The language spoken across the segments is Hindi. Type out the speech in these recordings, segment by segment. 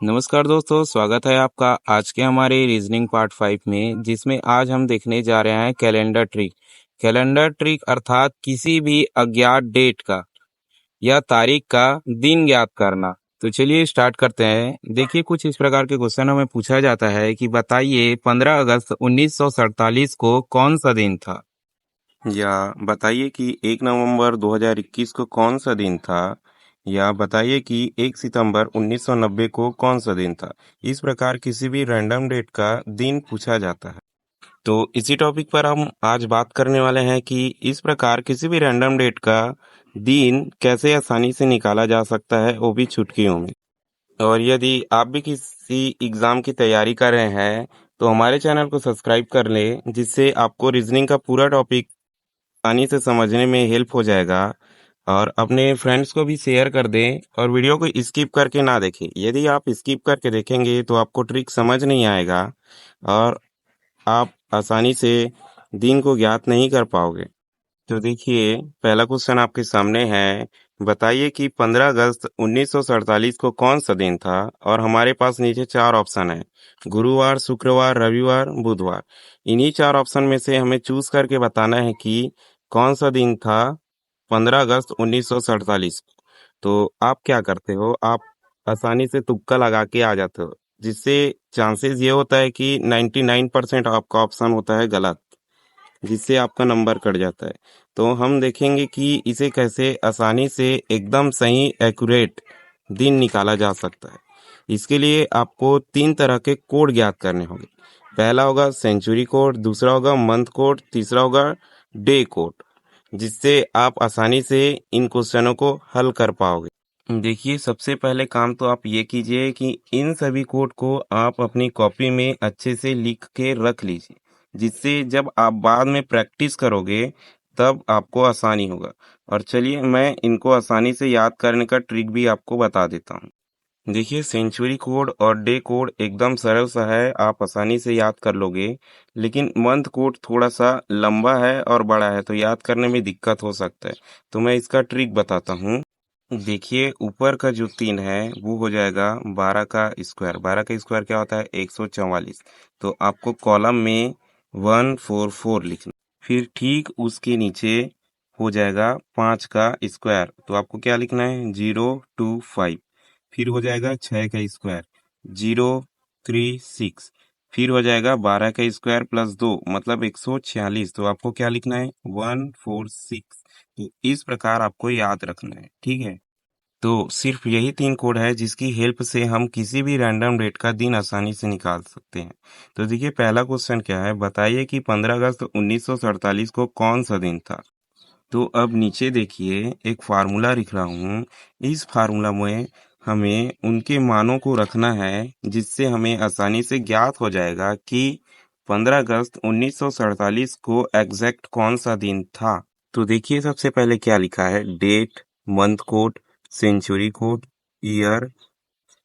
नमस्कार दोस्तों, स्वागत है आपका आज के हमारे रीजनिंग पार्ट 5 में, जिसमें आज हम देखने जा रहे हैं कैलेंडर ट्रिक। कैलेंडर ट्रिक अर्थात किसी भी अज्ञात डेट का या तारीख का दिन ज्ञात करना। तो चलिए स्टार्ट करते हैं। देखिए, कुछ इस प्रकार के क्वेश्चन हमें पूछा जाता है कि बताइए 15 अगस्त 1947 को कौन सा दिन था, या बताइए कि 1 नवंबर 2021 को कौन सा दिन था, या बताइए कि 1 सितंबर 1990 को कौन सा दिन था। इस प्रकार किसी भी रैंडम डेट का दिन पूछा जाता है। तो इसी टॉपिक पर हम आज बात करने वाले हैं कि इस प्रकार किसी भी रैंडम डेट का दिन कैसे आसानी से निकाला जा सकता है, वो भी चुटकियों में। और यदि आप भी किसी एग्जाम की तैयारी कर रहे हैं तो हमारे चैनल को सब्सक्राइब कर लें, जिससे आपको रीजनिंग का पूरा टॉपिक आसानी से समझने में हेल्प हो जाएगा। और अपने फ्रेंड्स को भी शेयर कर दें और वीडियो को स्किप करके ना देखें। यदि आप स्किप करके देखेंगे तो आपको ट्रिक समझ नहीं आएगा और आप आसानी से दिन को ज्ञात नहीं कर पाओगे। तो देखिए, पहला क्वेश्चन आपके सामने है। बताइए कि 15 अगस्त 1947 को कौन सा दिन था। और हमारे पास नीचे 4 ऑप्शन है: गुरुवार, शुक्रवार, रविवार, बुधवार। इन्हीं 4 ऑप्शन में से हमें चूज करके बताना है कि कौन सा दिन था 15 अगस्त 1947 को। तो आप क्या करते हो, आप आसानी से तुक्का लगा के आ जाते हो, जिससे चांसेस ये होता है कि 99% आपका ऑप्शन होता है गलत, जिससे आपका नंबर कट जाता है। तो हम देखेंगे कि इसे कैसे आसानी से एकदम सही एक्यूरेट दिन निकाला जा सकता है। इसके लिए आपको 3 तरह के कोड ज्ञात करने होंगे। पहला होगा सेंचुरी कोड, दूसरा होगा मंथ कोड, तीसरा होगा डे कोड, जिससे आप आसानी से इन क्वेश्चनों को हल कर पाओगे। देखिए, सबसे पहले काम तो आप ये कीजिए कि इन सभी कोड को आप अपनी कॉपी में अच्छे से लिख के रख लीजिए, जिससे जब आप बाद में प्रैक्टिस करोगे तब आपको आसानी होगा। और चलिए, मैं इनको आसानी से याद करने का ट्रिक भी आपको बता देता हूँ। देखिए, सेंचुरी कोड और डे कोड एकदम सरल सा है, आप आसानी से याद कर लोगे। लेकिन मंथ कोड थोड़ा सा लंबा है और बड़ा है, तो याद करने में दिक्कत हो सकता है। तो मैं इसका ट्रिक बताता हूँ। देखिए, ऊपर का जो 3 है वो हो जाएगा 12 का स्क्वायर। 12 का स्क्वायर क्या होता है? 144। तो आपको कॉलम में 144 लिखना। फिर ठीक उसके नीचे हो जाएगा 5 का स्क्वायर, तो आपको क्या लिखना है? 025। फिर हो जाएगा 6 का स्क्वायर, 036। फिर हो जाएगा 12 का स्क्वायर प्लस 2 मतलब 146, तो आपको क्या लिखना है? 146। तो इस प्रकार आपको याद रखना है, ठीक है। तो सिर्फ यही 3 कोड है जिसकी हेल्प से हम किसी भी रैंडम डेट का दिन आसानी से निकाल सकते हैं। तो देखिए, पहला क्वेश्चन क्या है? बताइए कि 15 अगस्त 1947 को कौन सा दिन था। तो अब नीचे देखिए, एक फार्मूला लिख रहा हूँ। इस फार्मूला में हमें उनके मानों को रखना है, जिससे हमें आसानी से ज्ञात हो जाएगा कि 15 अगस्त 1947 को एग्जैक्ट कौन सा दिन था। तो देखिए, सबसे पहले क्या लिखा है? Date, month code, century code, year.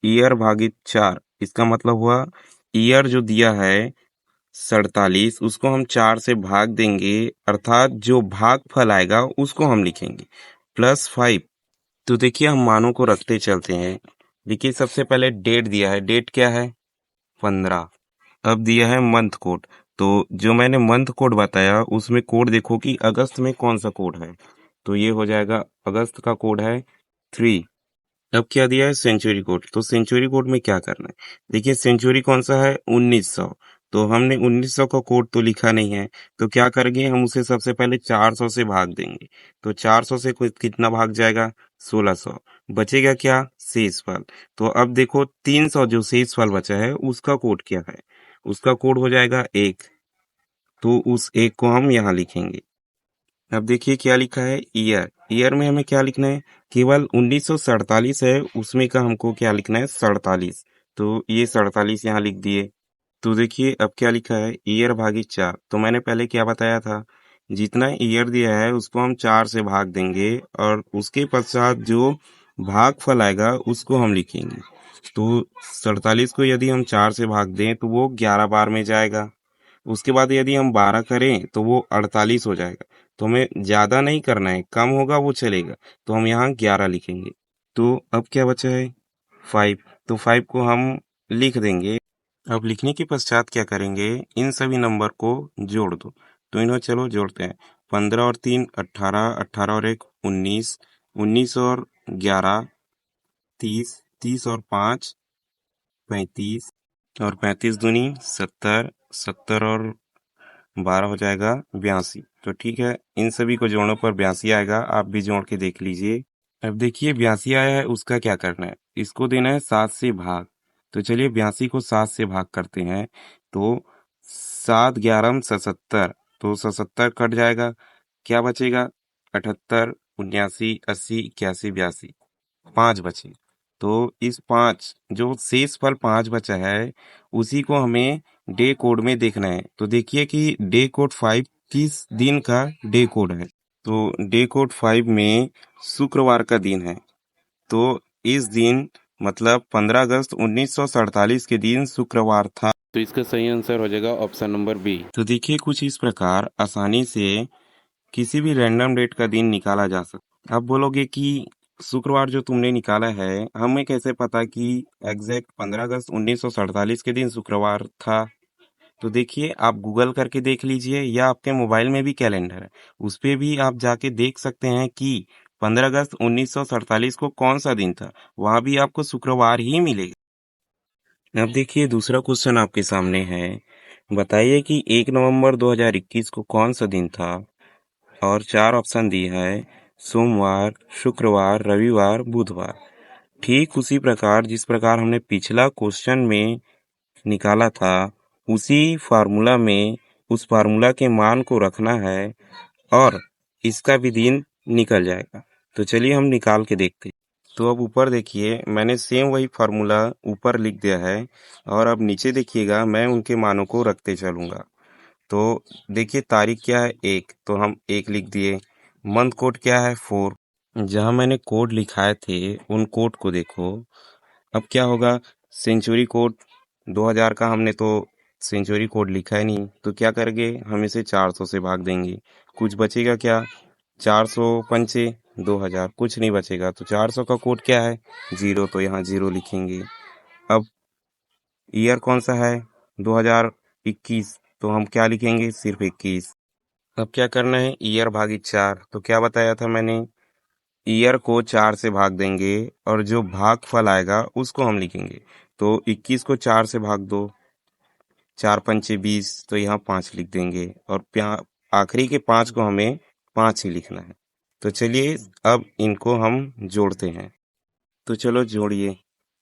Year भागित 4, इसका मतलब हुआ ईयर जो दिया है 47, उसको हम 4 से भाग देंगे, अर्थात जो भागफल आएगा उसको हम लिखेंगे प्लस 5। तो देखिए, हम मानों को रखते चलते हैं। देखिए, सबसे पहले डेट दिया है। डेट क्या है? 15। अब दिया है मंथ कोड। तो जो मैंने मंथ कोड बताया उसमें कोड देखो कि अगस्त में कौन सा कोड है। तो ये हो जाएगा, अगस्त का कोड है 3। अब क्या दिया है? Century code. तो सेंचुरी कोड में क्या करना है? देखिए, सेंचुरी कौन सा है? 1900। तो हमने 1900 का कोड तो लिखा नहीं है, तो क्या करेंगे? हम उसे सबसे पहले 400 से भाग देंगे। तो 400 से कितना भाग जाएगा? 1600। बचेगा क्या? शेष फल। तो अब देखो, 300 जो शेष फल बचा है उसका कोड क्या है? उसका कोड हो जाएगा 1। तो उस 1 को हम यहाँ लिखेंगे। अब देखिए क्या लिखा है? ईयर। ईयर में हमें क्या लिखना है? केवल 1947 है, उसमें का हमको क्या लिखना है? 47। तो ये 47 यहाँ लिख दिए। तो देखिए, अब क्या लिखा है? ईयर भागित 4। तो मैंने पहले क्या बताया था? जितना ईयर दिया है उसको हम 4 से भाग देंगे और उसके पश्चात जो भागफल आएगा उसको हम लिखेंगे। तो 47 को यदि हम 4 से भाग दें तो वो 11 बार में जाएगा। उसके बाद यदि हम 12 करें तो वो 48 हो जाएगा। तो हमें ज्यादा नहीं करना है, कम होगा वो चलेगा। तो हम यहाँ 11 लिखेंगे। तो अब क्या बचा है? 5। तो 5 को हम लिख देंगे। अब लिखने के पश्चात क्या करेंगे, इन सभी नंबर को जोड़ दो। तो इन्हें चलो जोड़ते हैं। 15 और 3 18, 18 और 1 19, 19 और 11 30, 30 और 5 35 और 35 दूनी 70, 70 और 12 हो जाएगा 82। तो ठीक है, इन सभी को जोड़ने पर 82 आएगा। आप भी जोड़ के देख लीजिए। अब देखिए 82 आया है, उसका क्या करना है, इसको देना है 7 से भाग। तो चलिए 82 को 7 से भाग करते हैं। तो 7 11 77, तो 77 कट जाएगा। क्या बचेगा, 78 79 80 81 82, 5 बचे। तो इस 5 जो शेष फल 5 बचा है, उसी को हमें डे कोड में देखना है। तो देखिए कि डे कोड 5 किस दिन का डे कोड है। तो डे कोड 5 में शुक्रवार का दिन है। तो इस दिन मतलब 15 अगस्त 1947 के दिन शुक्रवार था। तो इसका सही आंसर हो जाएगा ऑप्शन नंबर बी। तो देखिए कुछ इस प्रकार आसानी से किसी भी रैंडम डेट का दिन निकाला जा सकता। अब बोलोगे कि शुक्रवार जो तुमने निकाला है, हमें कैसे पता कि एग्जैक्ट 15 अगस्त 1947 के दिन शुक्रवार था। तो देखिए आप गूगल करके देख लीजिए, या आपके मोबाइल में भी कैलेंडर है, उस पे भी आप जाके देख सकते हैं कि 15 अगस्त 1947 को कौन सा दिन था। वहां भी आपको शुक्रवार ही मिलेगा। अब देखिए दूसरा क्वेश्चन आपके सामने है। बताइए कि 1 नवंबर 2021 को कौन सा दिन था, और 4 ऑप्शन दिए है, सोमवार, शुक्रवार, रविवार, बुधवार। ठीक उसी प्रकार जिस प्रकार हमने पिछला क्वेश्चन में निकाला था, उसी फार्मूला में उस फार्मूला के मान को रखना है और इसका भी दिन निकल जाएगा। तो चलिए हम निकाल के देखते हैं। तो अब ऊपर देखिए मैंने सेम वही फार्मूला ऊपर लिख दिया है, और अब नीचे देखिएगा मैं उनके मानों को रखते चलूंगा। तो देखिए तारीख क्या है 1, तो हम 1 लिख दिए। मंथ कोड क्या है 4। जहां मैंने कोड लिखाए थे उन कोड को देखो। अब क्या होगा, सेंचुरी कोड 2000 का हमने तो सेंचुरी कोड लिखा है नहीं, तो क्या करेंगे, हम इसे 400 से भाग देंगे। कुछ बचेगा क्या, 400 पंचे 2000, कुछ नहीं बचेगा। तो 400 का कोड क्या है 0, तो यहाँ 0 लिखेंगे। अब ईयर कौन सा है 2021, तो हम क्या लिखेंगे, सिर्फ 21। अब क्या करना है, ईयर भागी 4, तो क्या बताया था मैंने, ईयर को 4 से भाग देंगे और जो भागफल आएगा उसको हम लिखेंगे। तो 21 को 4 से भाग दो, 4 पंचे 20, तो यहाँ 5 लिख देंगे, और आखिरी के 5 को हमें 5 ही लिखना है। तो चलिए अब इनको हम जोड़ते हैं। तो चलो जोड़िए,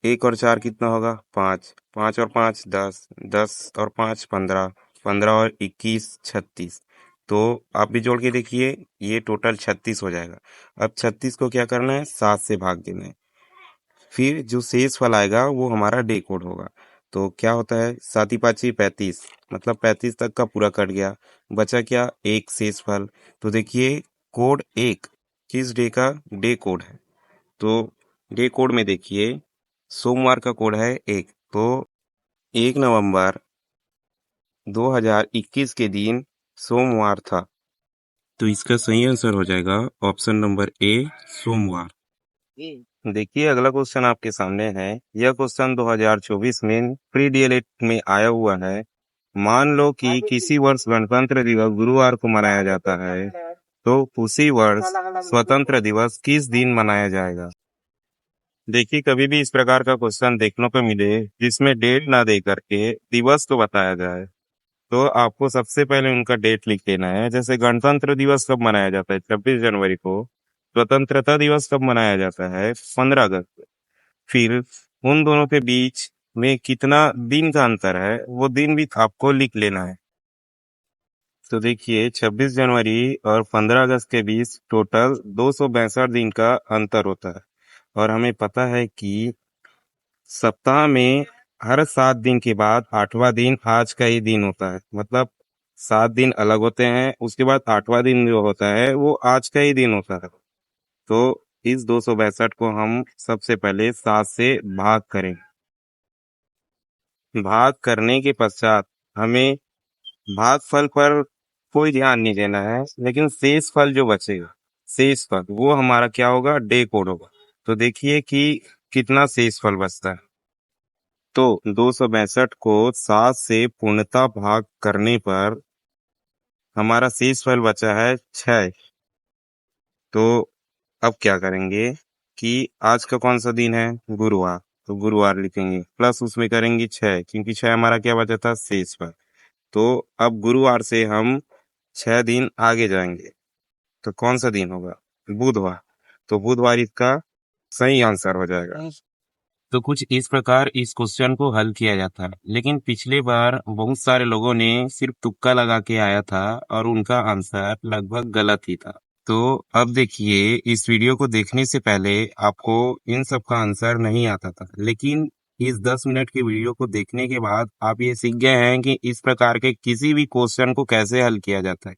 1 और 4 कितना होगा 5, 5 और 5 10, 10 और 5 15, 15 और 21 36। तो आप भी जोड़ के देखिए, ये टोटल 36 हो जाएगा। अब 36 को क्या करना है, 7 से भाग देना है। फिर जो शेष फल आएगा वो हमारा डे कोड होगा। तो क्या होता है, 7 5 35, मतलब 35 तक का पूरा कट गया। बचा क्या, एक शेष फल। तो देखिए कोड 1 किस डे का डे कोड है। तो डे कोड में देखिए सोमवार का कोड है 1, तो 1 नवंबर 2021 के दिन सोमवार था। तो इसका सही आंसर हो जाएगा ऑप्शन नंबर ए, सोमवार। देखिए अगला क्वेश्चन आपके सामने है। यह क्वेश्चन 2024 में प्री डीएलएड में आया हुआ है। मान लो कि किसी वर्ष गणतंत्र दिवस गुरुवार को मनाया जाता है, तो उसी वर्ष स्वतंत्र दिवस किस दिन मनाया जाएगा। देखिए कभी भी इस प्रकार का क्वेश्चन देखने को मिले जिसमें डेट ना दे करके दिवस को बताया जाए, तो आपको सबसे पहले उनका डेट लिख देना है। जैसे गणतंत्र दिवस कब मनाया जाता है, 26 जनवरी को। स्वतंत्रता दिवस कब मनाया जाता है, 15 अगस्त। फिर उन दोनों के बीच में कितना दिन का अंतर है, वो दिन भी आपको लिख लेना है। तो देखिए 26 जनवरी और 15 अगस्त के बीच टोटल 262 दिन का अंतर होता है। और हमें पता है कि सप्ताह में हर 7 दिन के बाद 8वां दिन आज का ही दिन होता है। मतलब 7 दिन अलग होते हैं, उसके बाद 8वां दिन जो होता है वो आज का ही दिन होता है। तो इस 262 को हम सबसे पहले 7 से भाग करें। भाग करने के पश्चात हमें भागफल पर कोई ध्यान नहीं देना है, लेकिन शेष फल जो बचेगा, शेष फल वो हमारा क्या होगा, डे कोड होगा। तो देखिए कि कितना शेष फल बचता है। तो 262 को 7 से पूर्णतः भाग करने पर हमारा शेष फल बचा है 6। तो अब क्या करेंगे कि आज का कौन सा दिन है? गुरुवार। तो गुरुवार लिखेंगे प्लस उसमें करेंगे 6, क्योंकि 6 हमारा क्या बचा था? शेष फल। तो अब गुरुवार से हम 6 दिन आगे जाएंगे, तो कौन सा दिन होगा? बुधवार। तो बुधवार इसका सही आंसर हो जाएगा। तो कुछ इस प्रकार इस क्वेश्चन को हल किया जाता है, लेकिन पिछले बार बहुत सारे लोगों ने सिर्फ तुक्का लगा के आया था और उनका आंसर लगभग गलत ही था। तो अब देखिए, इस वीडियो को देखने से पहले आपको इन सब का आंसर नहीं आता था, लेकिन इस 10 मिनट के वीडियो को देखने के बाद आप ये सीख गए हैं कि इस प्रकार के किसी भी क्वेश्चन को कैसे हल किया जाता है।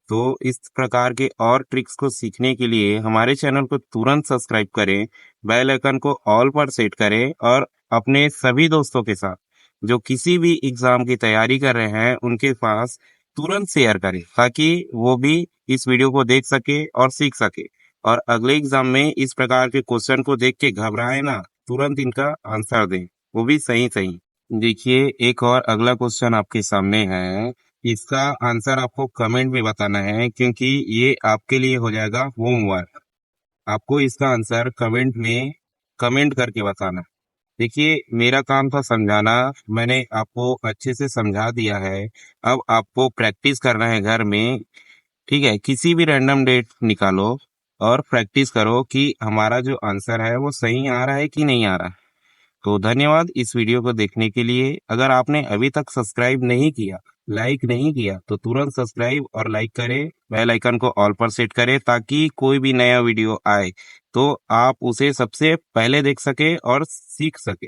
तो इस प्रकार के और ट्रिक्स को सीखने के लिए हमारे चैनल को तुरंत सब्सक्राइब करें, बेल आइकन को ऑल पर सेट करें और अपने सभी दोस्तों के साथ जो किसी भी एग्जाम की तैयारी कर रहे हैं उनके पास तुरंत शेयर करें, ताकि वो भी इस वीडियो को देख सके और सीख सके और अगले एग्जाम में इस प्रकार के क्वेश्चन को देख के घबराए ना, तुरंत इनका आंसर दें, वो भी सही सही। देखिए, एक और अगला क्वेश्चन आपके सामने है। इसका आंसर आपको कमेंट में बताना है, क्योंकि ये आपके लिए हो जाएगा होमवर्क। आपको इसका आंसर कमेंट में कमेंट करके बताना। देखिए, मेरा काम था समझाना, मैंने आपको अच्छे से समझा दिया है। अब आपको प्रैक्टिस करना है घर में। ठीक है, किसी भी रैंडम डेट निकालो और प्रैक्टिस करो कि हमारा जो आंसर है वो सही आ रहा है कि नहीं आ रहा है। तो धन्यवाद इस वीडियो को देखने के लिए। अगर आपने अभी तक सब्सक्राइब नहीं किया, लाइक नहीं किया, तो तुरंत सब्सक्राइब और लाइक करें, बेल आइकन को ऑल पर सेट करें, ताकि कोई भी नया वीडियो आए तो आप उसे सबसे पहले देख सके और सीख सके।